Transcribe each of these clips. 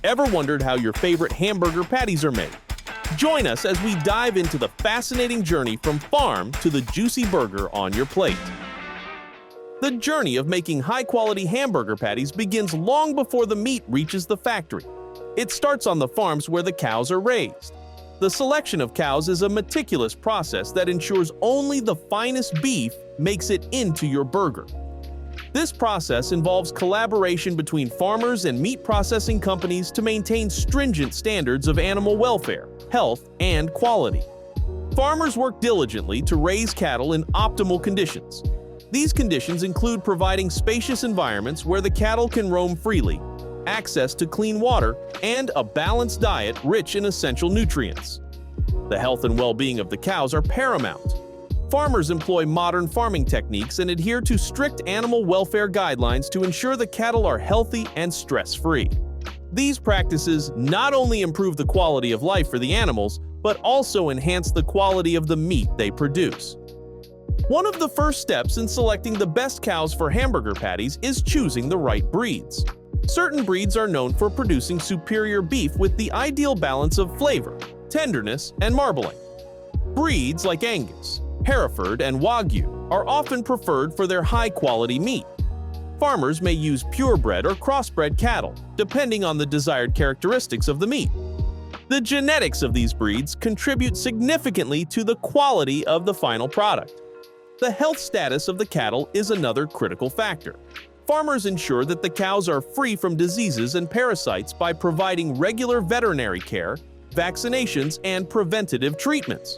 Ever wondered how your favorite hamburger patties are made? Join us as we dive into the fascinating journey from farm to the juicy burger on your plate. The journey of making high-quality hamburger patties begins long before the meat reaches the factory. It starts on the farms where the cows are raised. The selection of cows is a meticulous process that ensures only the finest beef makes it into your burger. This process involves collaboration between farmers and meat processing companies to maintain stringent standards of animal welfare, health, and quality. Farmers work diligently to raise cattle in optimal conditions. These conditions include providing spacious environments where the cattle can roam freely, access to clean water, and a balanced diet rich in essential nutrients. The health and well-being of the cows are paramount. Farmers employ modern farming techniques and adhere to strict animal welfare guidelines to ensure the cattle are healthy and stress-free. These practices not only improve the quality of life for the animals, but also enhance the quality of the meat they produce. One of the first steps in selecting the best cows for hamburger patties is choosing the right breeds. Certain breeds are known for producing superior beef with the ideal balance of flavor, tenderness, and marbling. Breeds like Angus, Hereford, and Wagyu are often preferred for their high-quality meat. Farmers may use purebred or crossbred cattle, depending on the desired characteristics of the meat. The genetics of these breeds contribute significantly to the quality of the final product. The health status of the cattle is another critical factor. Farmers ensure that the cows are free from diseases and parasites by providing regular veterinary care, vaccinations, and preventative treatments.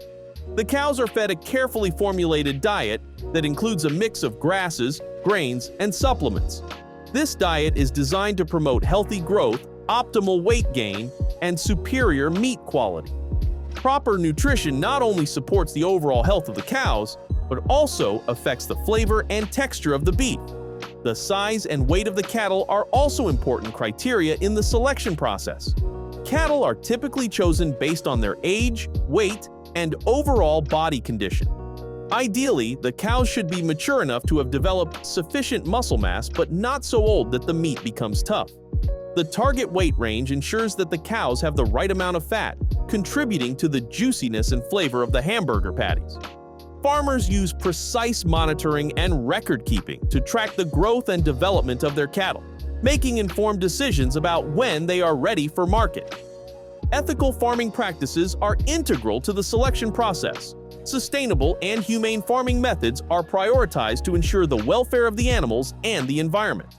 The cows are fed a carefully formulated diet that includes a mix of grasses, grains, and supplements. This diet is designed to promote healthy growth, optimal weight gain, and superior meat quality. Proper nutrition not only supports the overall health of the cows, but also affects the flavor and texture of the beef. The size and weight of the cattle are also important criteria in the selection process. Cattle are typically chosen based on their age, weight, and overall body condition. Ideally, the cows should be mature enough to have developed sufficient muscle mass but not so old that the meat becomes tough. The target weight range ensures that the cows have the right amount of fat, contributing to the juiciness and flavor of the hamburger patties. Farmers use precise monitoring and record-keeping to track the growth and development of their cattle, making informed decisions about when they are ready for market. Ethical farming practices are integral to the selection process. Sustainable and humane farming methods are prioritized to ensure the welfare of the animals and the environment.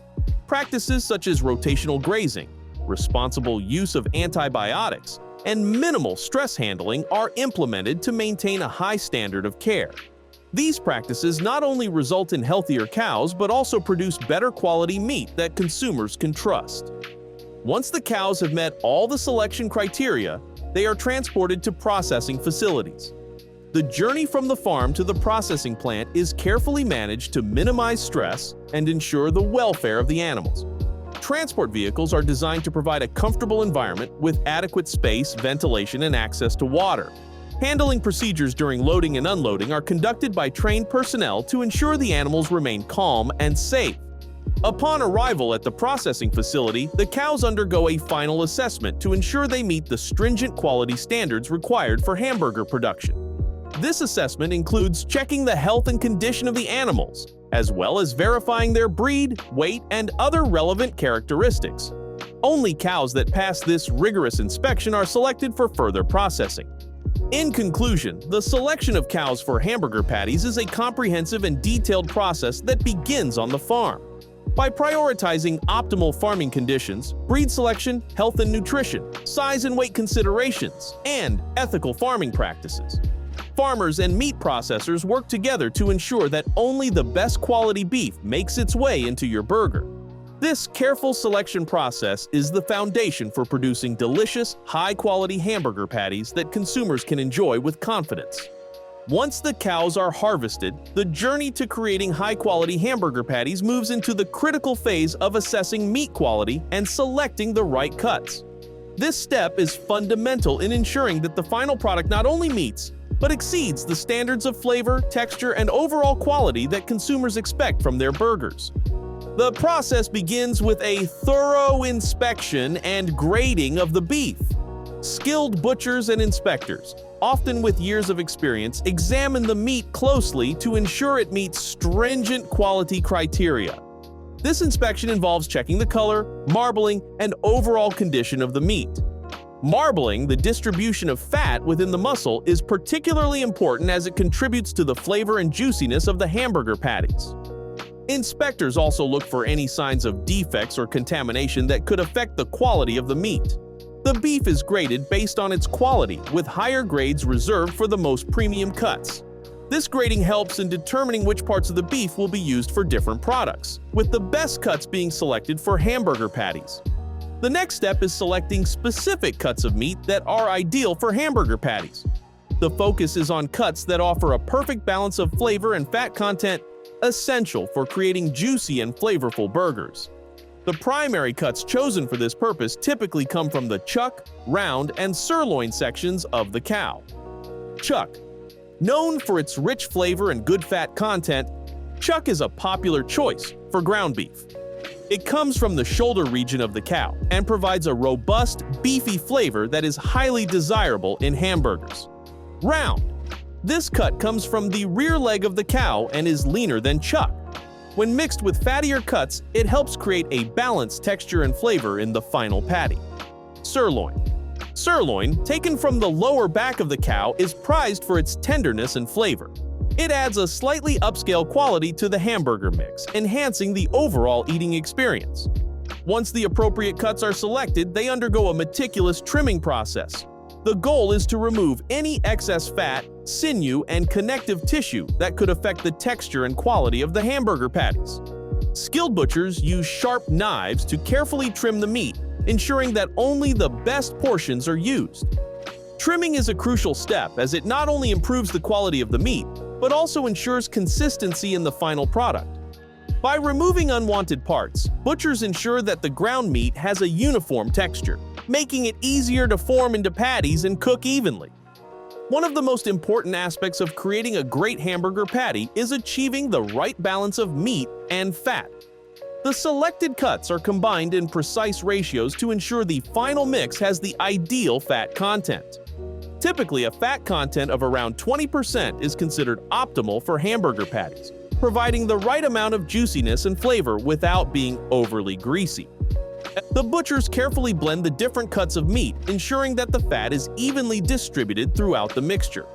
Practices such as rotational grazing, responsible use of antibiotics, and minimal stress handling are implemented to maintain a high standard of care. These practices not only result in healthier cows but also produce better quality meat that consumers can trust. Once the cows have met all the selection criteria, they are transported to processing facilities. The journey from the farm to the processing plant is carefully managed to minimize stress and ensure the welfare of the animals. Transport vehicles are designed to provide a comfortable environment with adequate space, ventilation, and access to water. Handling procedures during loading and unloading are conducted by trained personnel to ensure the animals remain calm and safe. Upon arrival at the processing facility, the cows undergo a final assessment to ensure they meet the stringent quality standards required for hamburger production. This assessment includes checking the health and condition of the animals, as well as verifying their breed, weight, and other relevant characteristics. Only cows that pass this rigorous inspection are selected for further processing. In conclusion, the selection of cows for hamburger patties is a comprehensive and detailed process that begins on the farm. By prioritizing optimal farming conditions, breed selection, health and nutrition, size and weight considerations, and ethical farming practices, farmers and meat processors work together to ensure that only the best quality beef makes its way into your burger. This careful selection process is the foundation for producing delicious, high-quality hamburger patties that consumers can enjoy with confidence. Once the cows are harvested, the journey to creating high-quality hamburger patties moves into the critical phase of assessing meat quality and selecting the right cuts. This step is fundamental in ensuring that the final product not only meets, but exceeds the standards of flavor, texture, and overall quality that consumers expect from their burgers. The process begins with a thorough inspection and grading of the beef. Skilled butchers and inspectors, often with years of experience, examine the meat closely to ensure it meets stringent quality criteria. This inspection involves checking the color, marbling, and overall condition of the meat. Marbling, the distribution of fat within the muscle, is particularly important as it contributes to the flavor and juiciness of the hamburger patties. Inspectors also look for any signs of defects or contamination that could affect the quality of the meat. The beef is graded based on its quality, with higher grades reserved for the most premium cuts. This grading helps in determining which parts of the beef will be used for different products, with the best cuts being selected for hamburger patties. The next step is selecting specific cuts of meat that are ideal for hamburger patties. The focus is on cuts that offer a perfect balance of flavor and fat content, essential for creating juicy and flavorful burgers. The primary cuts chosen for this purpose typically come from the chuck, round, and sirloin sections of the cow. Chuck. Known for its rich flavor and good fat content, chuck is a popular choice for ground beef. It comes from the shoulder region of the cow and provides a robust, beefy flavor that is highly desirable in hamburgers. Round. This cut comes from the rear leg of the cow and is leaner than chuck. When mixed with fattier cuts, it helps create a balanced texture and flavor in the final patty. Sirloin. Sirloin, taken from the lower back of the cow, is prized for its tenderness and flavor. It adds a slightly upscale quality to the hamburger mix, enhancing the overall eating experience. Once the appropriate cuts are selected, they undergo a meticulous trimming process. The goal is to remove any excess fat, sinew, and connective tissue that could affect the texture and quality of the hamburger patties. Skilled butchers use sharp knives to carefully trim the meat, ensuring that only the best portions are used. Trimming is a crucial step as it not only improves the quality of the meat, but also ensures consistency in the final product. By removing unwanted parts, butchers ensure that the ground meat has a uniform texture, making it easier to form into patties and cook evenly. One of the most important aspects of creating a great hamburger patty is achieving the right balance of meat and fat. The selected cuts are combined in precise ratios to ensure the final mix has the ideal fat content. Typically, a fat content of around 20% is considered optimal for hamburger patties, providing the right amount of juiciness and flavor without being overly greasy. The butchers carefully blend the different cuts of meat, ensuring that the fat is evenly distributed throughout the mixture.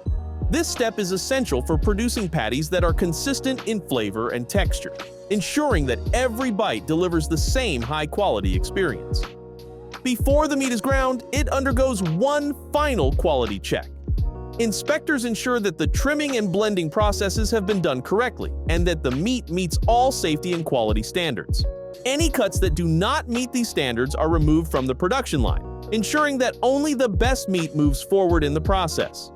This step is essential for producing patties that are consistent in flavor and texture, ensuring that every bite delivers the same high-quality experience. Before the meat is ground, it undergoes one final quality check. Inspectors ensure that the trimming and blending processes have been done correctly and that the meat meets all safety and quality standards. Any cuts that do not meet these standards are removed from the production line, ensuring that only the best meat moves forward in the process.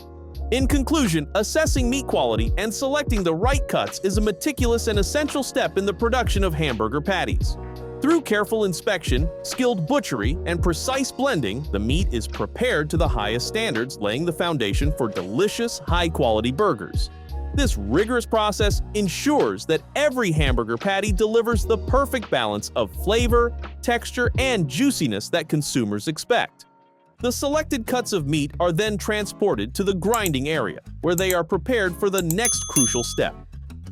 In conclusion, assessing meat quality and selecting the right cuts is a meticulous and essential step in the production of hamburger patties. Through careful inspection, skilled butchery, and precise blending, the meat is prepared to the highest standards, laying the foundation for delicious, high-quality burgers. This rigorous process ensures that every hamburger patty delivers the perfect balance of flavor, texture, and juiciness that consumers expect. The selected cuts of meat are then transported to the grinding area, where they are prepared for the next crucial step.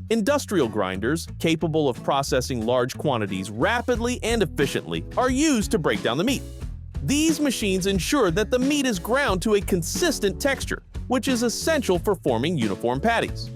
Industrial grinders, capable of processing large quantities rapidly and efficiently, are used to break down the meat. These machines ensure that the meat is ground to a consistent texture, which is essential for forming uniform patties.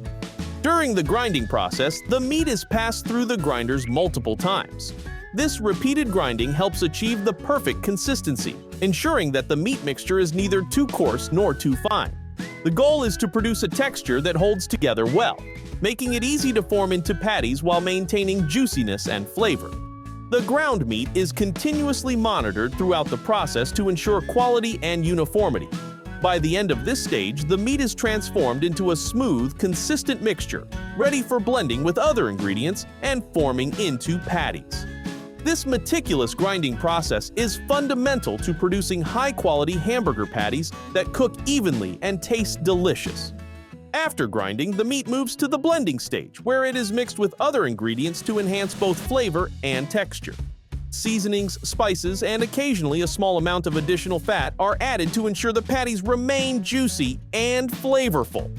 During the grinding process, the meat is passed through the grinders multiple times. This repeated grinding helps achieve the perfect consistency, ensuring that the meat mixture is neither too coarse nor too fine. The goal is to produce a texture that holds together well, making it easy to form into patties while maintaining juiciness and flavor. The ground meat is continuously monitored throughout the process to ensure quality and uniformity. By the end of this stage, the meat is transformed into a smooth, consistent mixture, ready for blending with other ingredients and forming into patties. This meticulous grinding process is fundamental to producing high-quality hamburger patties that cook evenly and taste delicious. After grinding, the meat moves to the blending stage, where it is mixed with other ingredients to enhance both flavor and texture. Seasonings, spices, and occasionally a small amount of additional fat are added to ensure the patties remain juicy and flavorful.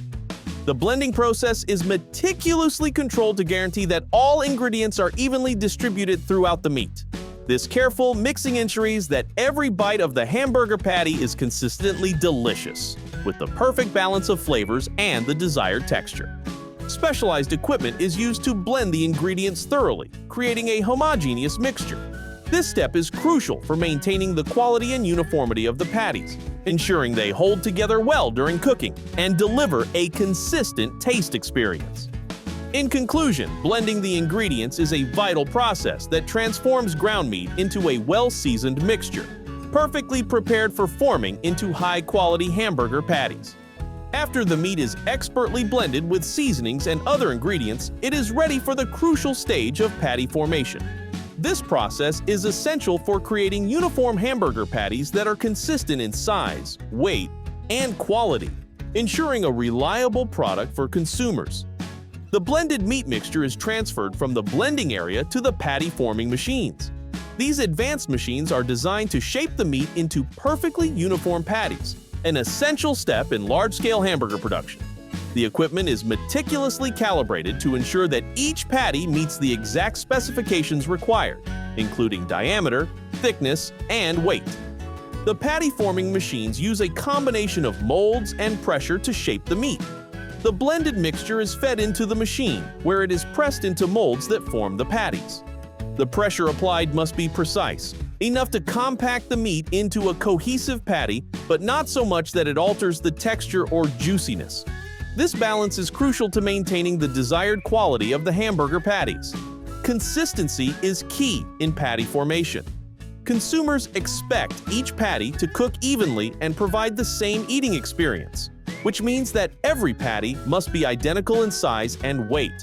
The blending process is meticulously controlled to guarantee that all ingredients are evenly distributed throughout the meat. This careful mixing ensures that every bite of the hamburger patty is consistently delicious, with the perfect balance of flavors and the desired texture. Specialized equipment is used to blend the ingredients thoroughly, creating a homogeneous mixture. This step is crucial for maintaining the quality and uniformity of the patties, ensuring they hold together well during cooking and deliver a consistent taste experience. In conclusion, blending the ingredients is a vital process that transforms ground meat into a well-seasoned mixture, perfectly prepared for forming into high-quality hamburger patties. After the meat is expertly blended with seasonings and other ingredients, it is ready for the crucial stage of patty formation. This process is essential for creating uniform hamburger patties that are consistent in size, weight, and quality, ensuring a reliable product for consumers. The blended meat mixture is transferred from the blending area to the patty forming machines. These advanced machines are designed to shape the meat into perfectly uniform patties, an essential step in large-scale hamburger production. The equipment is meticulously calibrated to ensure that each patty meets the exact specifications required, including diameter, thickness, and weight. The patty forming machines use a combination of molds and pressure to shape the meat. The blended mixture is fed into the machine, where it is pressed into molds that form the patties. The pressure applied must be precise, enough to compact the meat into a cohesive patty, but not so much that it alters the texture or juiciness. This balance is crucial to maintaining the desired quality of the hamburger patties. Consistency is key in patty formation. Consumers expect each patty to cook evenly and provide the same eating experience, which means that every patty must be identical in size and weight.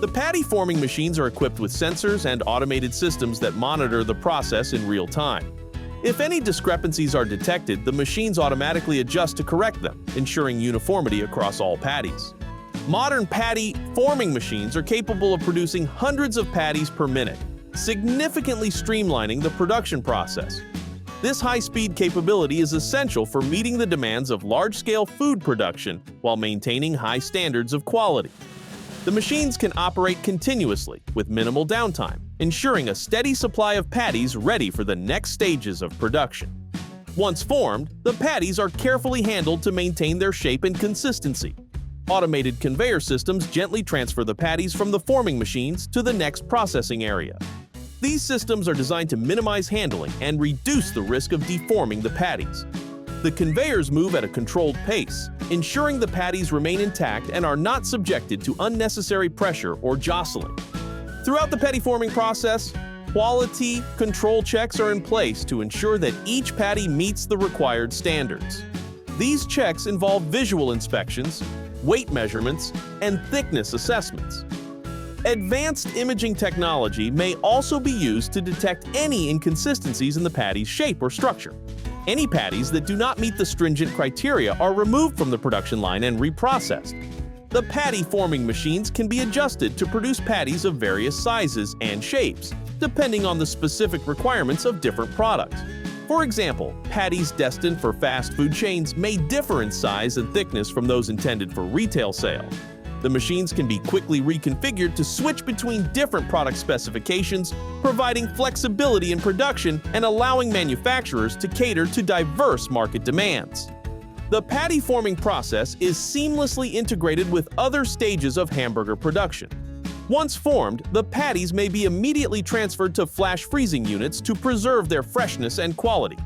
The patty forming machines are equipped with sensors and automated systems that monitor the process in real time. If any discrepancies are detected, the machines automatically adjust to correct them, ensuring uniformity across all patties. Modern patty forming machines are capable of producing hundreds of patties per minute, significantly streamlining the production process. This high-speed capability is essential for meeting the demands of large-scale food production while maintaining high standards of quality. The machines can operate continuously with minimal downtime, ensuring a steady supply of patties ready for the next stages of production. Once formed, the patties are carefully handled to maintain their shape and consistency. Automated conveyor systems gently transfer the patties from the forming machines to the next processing area. These systems are designed to minimize handling and reduce the risk of deforming the patties. The conveyors move at a controlled pace, ensuring the patties remain intact and are not subjected to unnecessary pressure or jostling. Throughout the patty forming process, quality control checks are in place to ensure that each patty meets the required standards. These checks involve visual inspections, weight measurements, and thickness assessments. Advanced imaging technology may also be used to detect any inconsistencies in the patty's shape or structure. Any patties that do not meet the stringent criteria are removed from the production line and reprocessed. The patty forming machines can be adjusted to produce patties of various sizes and shapes, depending on the specific requirements of different products. For example, patties destined for fast food chains may differ in size and thickness from those intended for retail sale. The machines can be quickly reconfigured to switch between different product specifications, providing flexibility in production and allowing manufacturers to cater to diverse market demands. The patty forming process is seamlessly integrated with other stages of hamburger production. Once formed, the patties may be immediately transferred to flash freezing units to preserve their freshness and quality.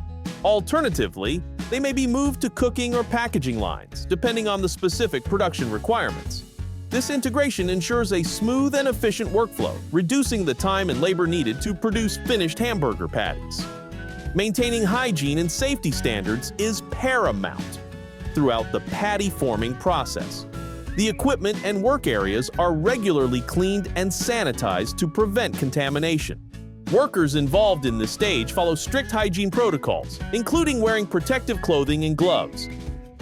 Alternatively, they may be moved to cooking or packaging lines, depending on the specific production requirements. This integration ensures a smooth and efficient workflow, reducing the time and labor needed to produce finished hamburger patties. Maintaining hygiene and safety standards is paramount throughout the patty forming process. The equipment and work areas are regularly cleaned and sanitized to prevent contamination. Workers involved in this stage follow strict hygiene protocols, including wearing protective clothing and gloves.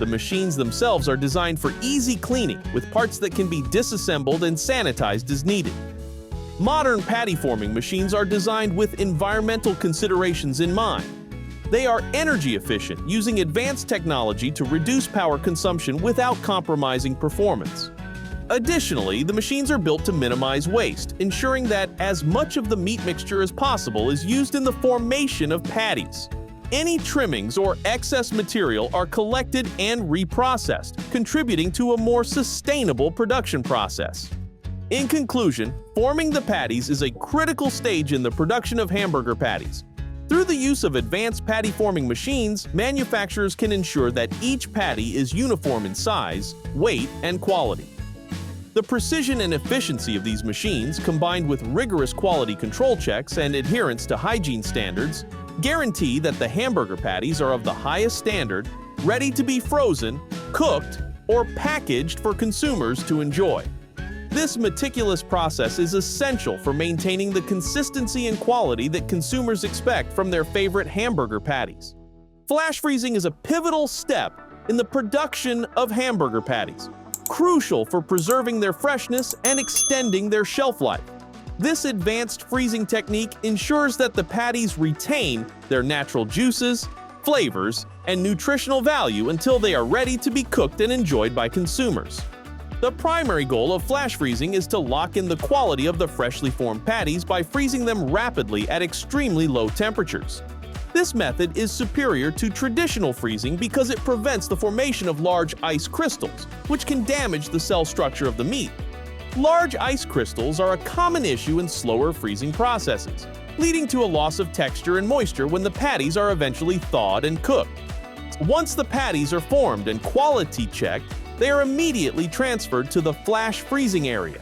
The machines themselves are designed for easy cleaning, with parts that can be disassembled and sanitized as needed. Modern patty forming machines are designed with environmental considerations in mind. They are energy efficient, using advanced technology to reduce power consumption without compromising performance. Additionally, the machines are built to minimize waste, ensuring that as much of the meat mixture as possible is used in the formation of patties. Any trimmings or excess material are collected and reprocessed, contributing to a more sustainable production process. In conclusion, forming the patties is a critical stage in the production of hamburger patties. Through the use of advanced patty forming machines, manufacturers can ensure that each patty is uniform in size, weight, and quality. The precision and efficiency of these machines, combined with rigorous quality control checks and adherence to hygiene standards, guarantee that the hamburger patties are of the highest standard, ready to be frozen, cooked, or packaged for consumers to enjoy. This meticulous process is essential for maintaining the consistency and quality that consumers expect from their favorite hamburger patties. Flash freezing is a pivotal step in the production of hamburger patties, crucial for preserving their freshness and extending their shelf life. This advanced freezing technique ensures that the patties retain their natural juices, flavors, and nutritional value until they are ready to be cooked and enjoyed by consumers. The primary goal of flash freezing is to lock in the quality of the freshly formed patties by freezing them rapidly at extremely low temperatures. This method is superior to traditional freezing because it prevents the formation of large ice crystals, which can damage the cell structure of the meat. Large ice crystals are a common issue in slower freezing processes, leading to a loss of texture and moisture when the patties are eventually thawed and cooked. Once the patties are formed and quality checked, they are immediately transferred to the flash freezing area.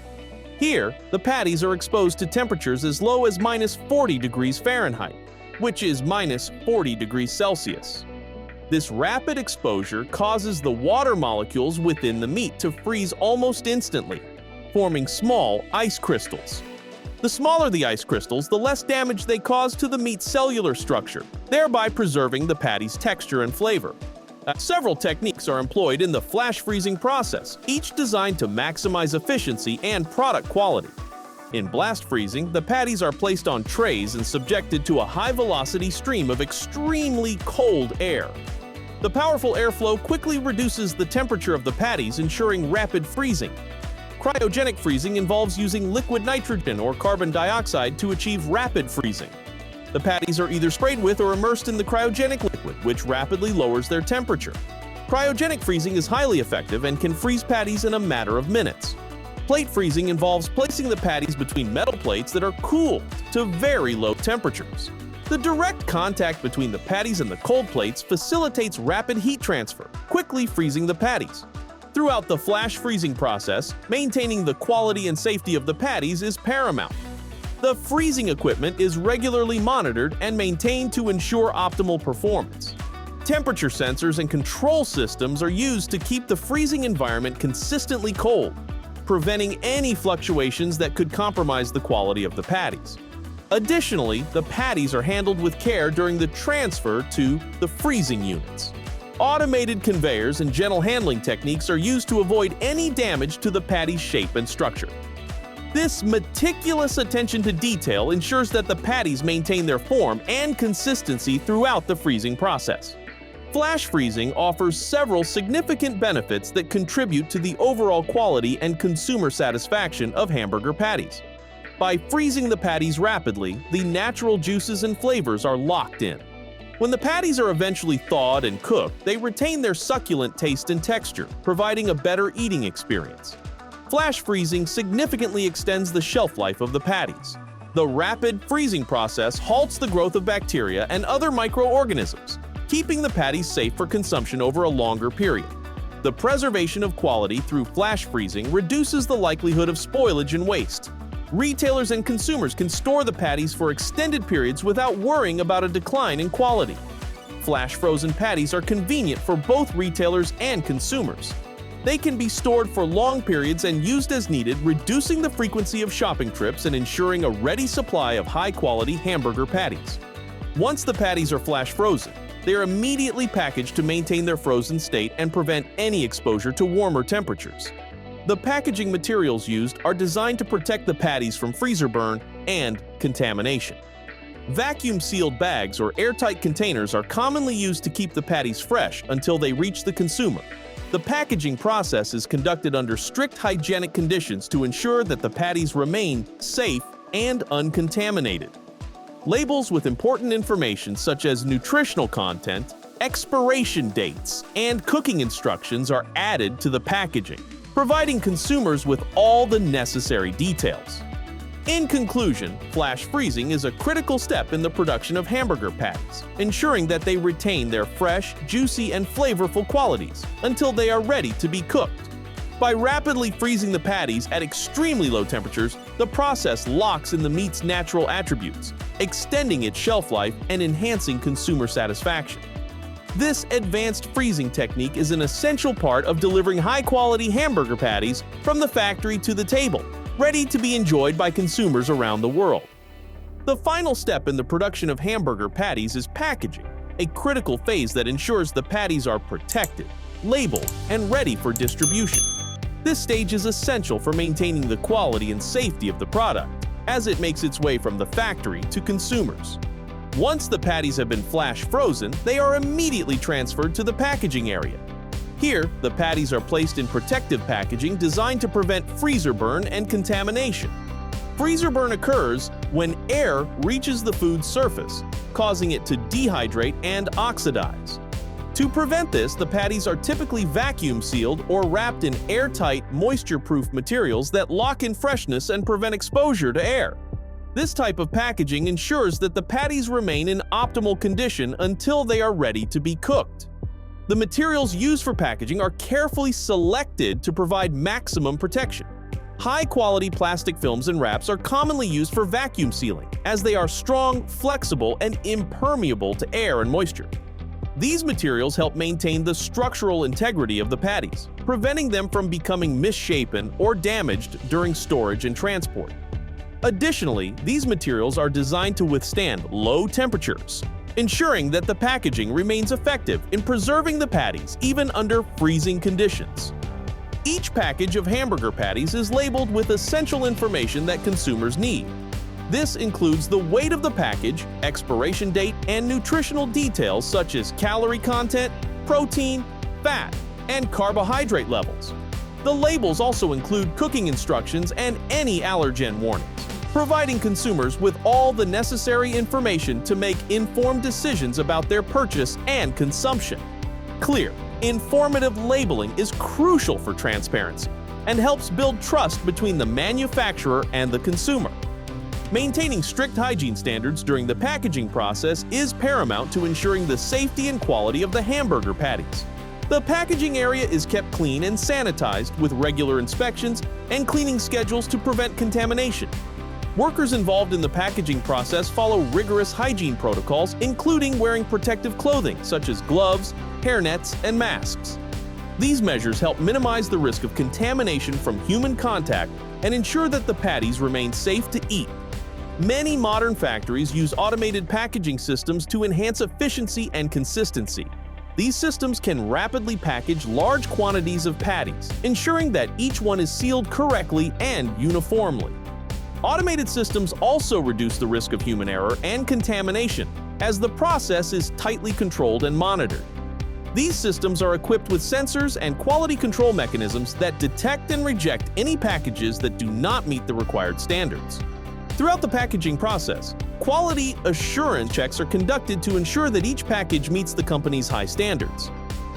Here, the patties are exposed to temperatures as low as -40 degrees Fahrenheit, which is -40 degrees Celsius. This rapid exposure causes the water molecules within the meat to freeze almost instantly, forming small ice crystals. The smaller the ice crystals, the less damage they cause to the meat's cellular structure, thereby preserving the patty's texture and flavor. Several techniques are employed in the flash freezing process, each designed to maximize efficiency and product quality. In blast freezing, the patties are placed on trays and subjected to a high-velocity stream of extremely cold air. The powerful airflow quickly reduces the temperature of the patties, ensuring rapid freezing. Cryogenic freezing involves using liquid nitrogen or carbon dioxide to achieve rapid freezing. The patties are either sprayed with or immersed in the cryogenic liquid, which rapidly lowers their temperature. Cryogenic freezing is highly effective and can freeze patties in a matter of minutes. Plate freezing involves placing the patties between metal plates that are cooled to very low temperatures. The direct contact between the patties and the cold plates facilitates rapid heat transfer, quickly freezing the patties. Throughout the flash freezing process, maintaining the quality and safety of the patties is paramount. The freezing equipment is regularly monitored and maintained to ensure optimal performance. Temperature sensors and control systems are used to keep the freezing environment consistently cold, preventing any fluctuations that could compromise the quality of the patties. Additionally, the patties are handled with care during the transfer to the freezing units. Automated conveyors and gentle handling techniques are used to avoid any damage to the patty's shape and structure. This meticulous attention to detail ensures that the patties maintain their form and consistency throughout the freezing process. Flash freezing offers several significant benefits that contribute to the overall quality and consumer satisfaction of hamburger patties. By freezing the patties rapidly, the natural juices and flavors are locked in. When the patties are eventually thawed and cooked, they retain their succulent taste and texture, providing a better eating experience. Flash freezing significantly extends the shelf life of the patties. The rapid freezing process halts the growth of bacteria and other microorganisms, keeping the patties safe for consumption over a longer period. The preservation of quality through flash freezing reduces the likelihood of spoilage and waste. Retailers and consumers can store the patties for extended periods without worrying about a decline in quality. Flash frozen patties are convenient for both retailers and consumers. They can be stored for long periods and used as needed, reducing the frequency of shopping trips and ensuring a ready supply of high-quality hamburger patties. Once the patties are flash frozen, They are immediately packaged to maintain their frozen state and prevent any exposure to warmer temperatures. The packaging materials used are designed to protect the patties from freezer burn and contamination. Vacuum-sealed bags or airtight containers are commonly used to keep the patties fresh until they reach the consumer. The packaging process is conducted under strict hygienic conditions to ensure that the patties remain safe and uncontaminated. Labels with important information such as nutritional content, expiration dates, and cooking instructions are added to the packaging, providing consumers with all the necessary details. In conclusion, flash freezing is a critical step in the production of hamburger patties, ensuring that they retain their fresh, juicy, and flavorful qualities until they are ready to be cooked. By rapidly freezing the patties at extremely low temperatures, the process locks in the meat's natural attributes, extending its shelf life and enhancing consumer satisfaction. This advanced freezing technique is an essential part of delivering high-quality hamburger patties from the factory to the table, ready to be enjoyed by consumers around the world. The final step in the production of hamburger patties is packaging, a critical phase that ensures the patties are protected, labeled, and ready for distribution. This stage is essential for maintaining the quality and safety of the product as it makes its way from the factory to consumers. Once the patties have been flash frozen, they are immediately transferred to the packaging area. Here, the patties are placed in protective packaging designed to prevent freezer burn and contamination. Freezer burn occurs when air reaches the food's surface, causing it to dehydrate and oxidize. To prevent this, the patties are typically vacuum sealed or wrapped in airtight, moisture-proof materials that lock in freshness and prevent exposure to air. This type of packaging ensures that the patties remain in optimal condition until they are ready to be cooked. The materials used for packaging are carefully selected to provide maximum protection. High-quality plastic films and wraps are commonly used for vacuum sealing, as they are strong, flexible, and impermeable to air and moisture. These materials help maintain the structural integrity of the patties, preventing them from becoming misshapen or damaged during storage and transport. Additionally, these materials are designed to withstand low temperatures, ensuring that the packaging remains effective in preserving the patties even under freezing conditions. Each package of hamburger patties is labeled with essential information that consumers need. This includes the weight of the package, expiration date, and nutritional details such as calorie content, protein, fat, and carbohydrate levels. The labels also include cooking instructions and any allergen warnings, providing consumers with all the necessary information to make informed decisions about their purchase and consumption. Clear, informative labeling is crucial for transparency and helps build trust between the manufacturer and the consumer. Maintaining strict hygiene standards during the packaging process is paramount to ensuring the safety and quality of the hamburger patties. The packaging area is kept clean and sanitized with regular inspections and cleaning schedules to prevent contamination. Workers involved in the packaging process follow rigorous hygiene protocols, including wearing protective clothing such as gloves, hairnets, and masks. These measures help minimize the risk of contamination from human contact and ensure that the patties remain safe to eat. Many modern factories use automated packaging systems to enhance efficiency and consistency. These systems can rapidly package large quantities of patties, ensuring that each one is sealed correctly and uniformly. Automated systems also reduce the risk of human error and contamination, as the process is tightly controlled and monitored. These systems are equipped with sensors and quality control mechanisms that detect and reject any packages that do not meet the required standards. Throughout the packaging process, quality assurance checks are conducted to ensure that each package meets the company's high standards.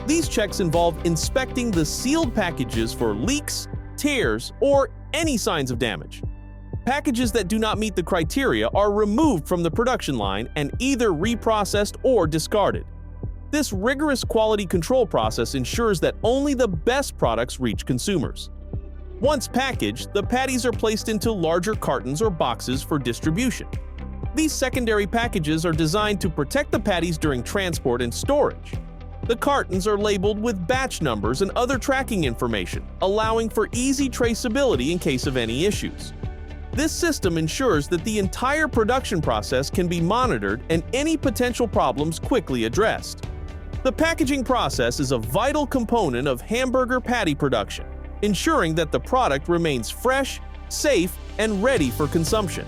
These checks involve inspecting the sealed packages for leaks, tears, or any signs of damage. Packages that do not meet the criteria are removed from the production line and either reprocessed or discarded. This rigorous quality control process ensures that only the best products reach consumers. Once packaged, the patties are placed into larger cartons or boxes for distribution. These secondary packages are designed to protect the patties during transport and storage. The cartons are labeled with batch numbers and other tracking information, allowing for easy traceability in case of any issues. This system ensures that the entire production process can be monitored and any potential problems quickly addressed. The packaging process is a vital component of hamburger patty production, ensuring that the product remains fresh, safe, and ready for consumption.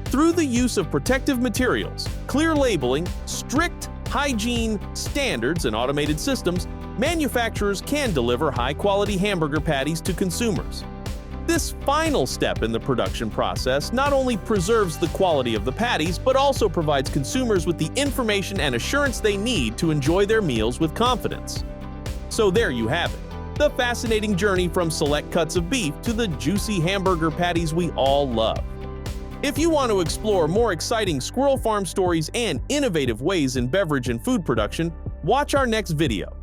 Through the use of protective materials, clear labeling, strict hygiene standards, and automated systems, manufacturers can deliver high-quality hamburger patties to consumers. This final step in the production process not only preserves the quality of the patties, but also provides consumers with the information and assurance they need to enjoy their meals with confidence. So there you have it, the fascinating journey from select cuts of beef to the juicy hamburger patties we all love. If you want to explore more exciting squirrel farm stories and innovative ways in beverage and food production, watch our next video.